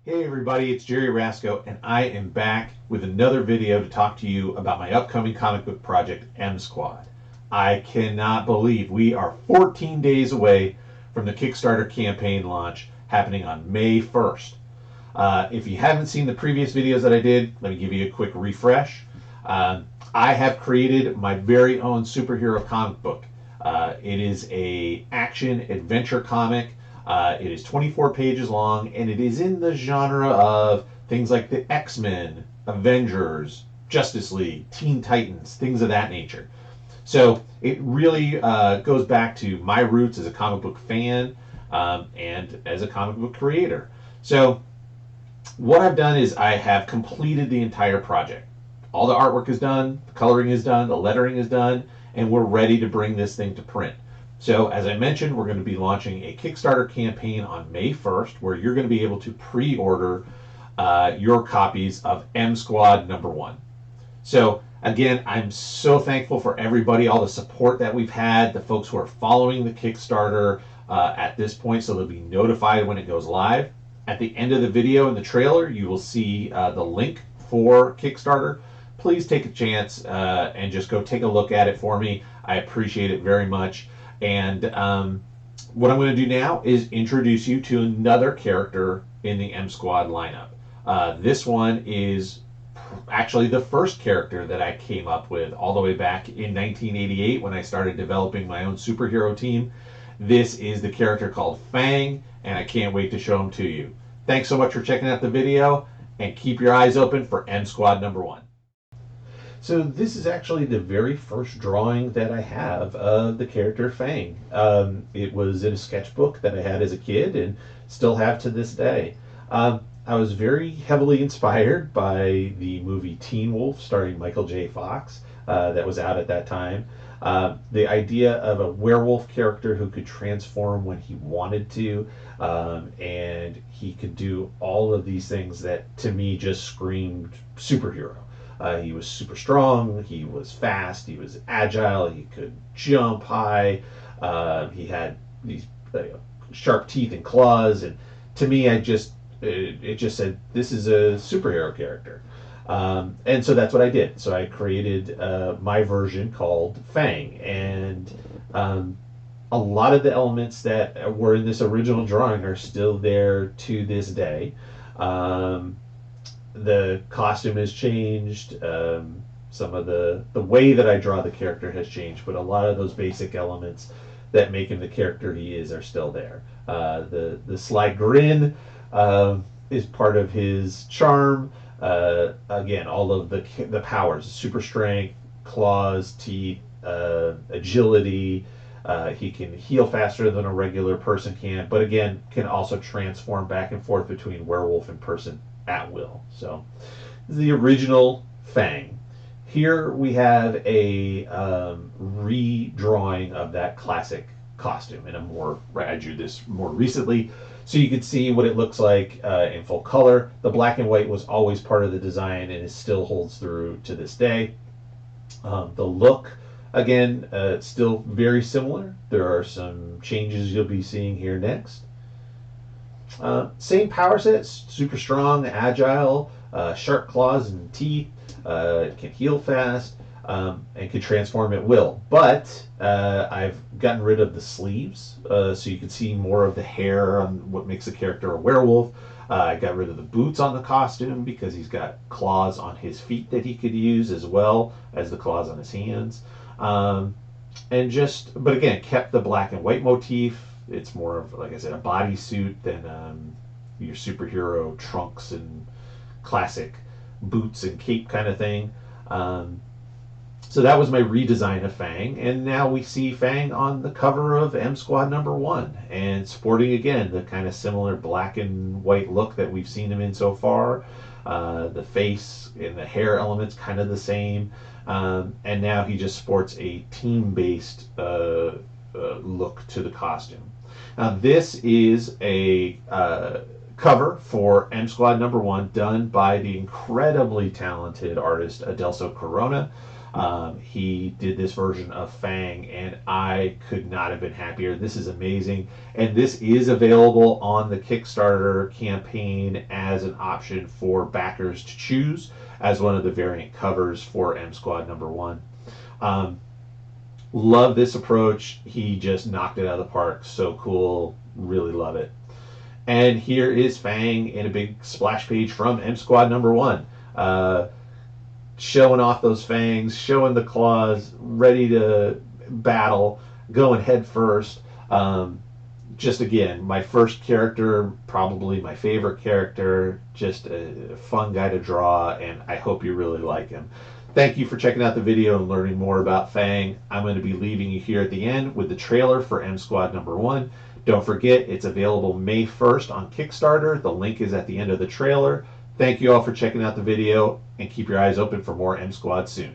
Hey everybody, it's Jerry Rasco, and I am back with another video to talk to you about my upcoming comic book project, M Squad. I cannot believe we are 14 days away from the Kickstarter campaign launch happening on May 1st. If you haven't seen the previous videos that I did, let me give you a quick refresh. I have created my very own superhero comic book. It is a action adventure comic. It is 24 pages long, and it is in the genre of things like the X-Men, Avengers, Justice League, Teen Titans, things of that nature. So it really goes back to my roots as a comic book fan and as a comic book creator. So what I've done is I have completed the entire project. All the artwork is done, the coloring is done, the lettering is done, and we're ready to bring this thing to print. So as I mentioned, we're going to be launching a Kickstarter campaign on May 1st where you're going to be able to pre-order your copies of M Squad #1. So again, I'm so thankful for everybody, all the support that we've had, the folks who are following the Kickstarter at this point, so they'll be notified when it goes live. At the end of the video in the trailer, you will see the link for Kickstarter. Please take a chance and just go take a look at it for me. I appreciate it very much. And what I'm going to do now is introduce you to another character in the M Squad lineup. This one is actually the first character that I came up with all the way back in 1988 when I started developing my own superhero team. This is the character called FANG, and I can't wait to show him to you. Thanks so much for checking out the video, and keep your eyes open for M Squad #1. So this is actually the very first drawing that I have of the character Fang. It was in a sketchbook that I had as a kid and still have to this day. I was very heavily inspired by the movie Teen Wolf starring Michael J. Fox that was out at that time. The idea of a werewolf character who could transform when he wanted to, and he could do all of these things that to me just screamed superhero. He was super strong, he was fast, he was agile, he could jump high, he had these sharp teeth and claws, and to me, it just said, this is a superhero character. And so that's what I did. So I created my version called Fang, and a lot of the elements that were in this original drawing are still there to this day. The costume has changed. Some of the way that I draw the character has changed, but a lot of those basic elements that make him the character he is are still there. The sly grin is part of his charm. Again, all of the powers: super strength, claws, teeth, agility. He can heal faster than a regular person can, but again, can also transform back and forth between werewolf and person at will. So this is the original Fang. Here we have a redrawing of that classic costume in a more, I drew this more recently so you can see what it looks like in full color. The black and white was always part of the design and it still holds through to this day. The look, again, still very similar. There are some changes you'll be seeing here next. Same power sets: super strong, agile, sharp claws and teeth, can heal fast, and can transform at will. But I've gotten rid of the sleeves so you can see more of the hair on what makes the character a werewolf. I got rid of the boots on the costume because he's got claws on his feet that he could use as well as the claws on his hands. But again, kept the black and white motif. It's more of, like I said, a bodysuit than your superhero trunks and classic boots and cape kind of thing. So that was my redesign of Fang, and now we see Fang on the cover of M Squad #1 and sporting again the kind of similar black and white look that we've seen him in so far. The face and the hair elements kind of the same, and now he just sports a team-based look to the costume. Now this is a cover for M Squad #1 done by the incredibly talented artist Adelso Corona. He did this version of FANG, and I could not have been happier. This is amazing, and this is available on the Kickstarter campaign as an option for backers to choose as one of the variant covers for M Squad #1. Love this approach. He just knocked it out of the park. So cool. Really love it. And here is FANG in a big splash page from M Squad #1. Showing off those fangs, showing the claws, ready to battle, going head first. Just again, my first character, probably my favorite character, just a fun guy to draw, and I hope you really like him. Thank you for checking out the video and learning more about FANG. I'm going to be leaving you here at the end with the trailer for M Squad #1. Don't forget, it's available May 1st on Kickstarter. The link is at the end of the trailer. Thank you all for checking out the video, and keep your eyes open for more M Squad soon.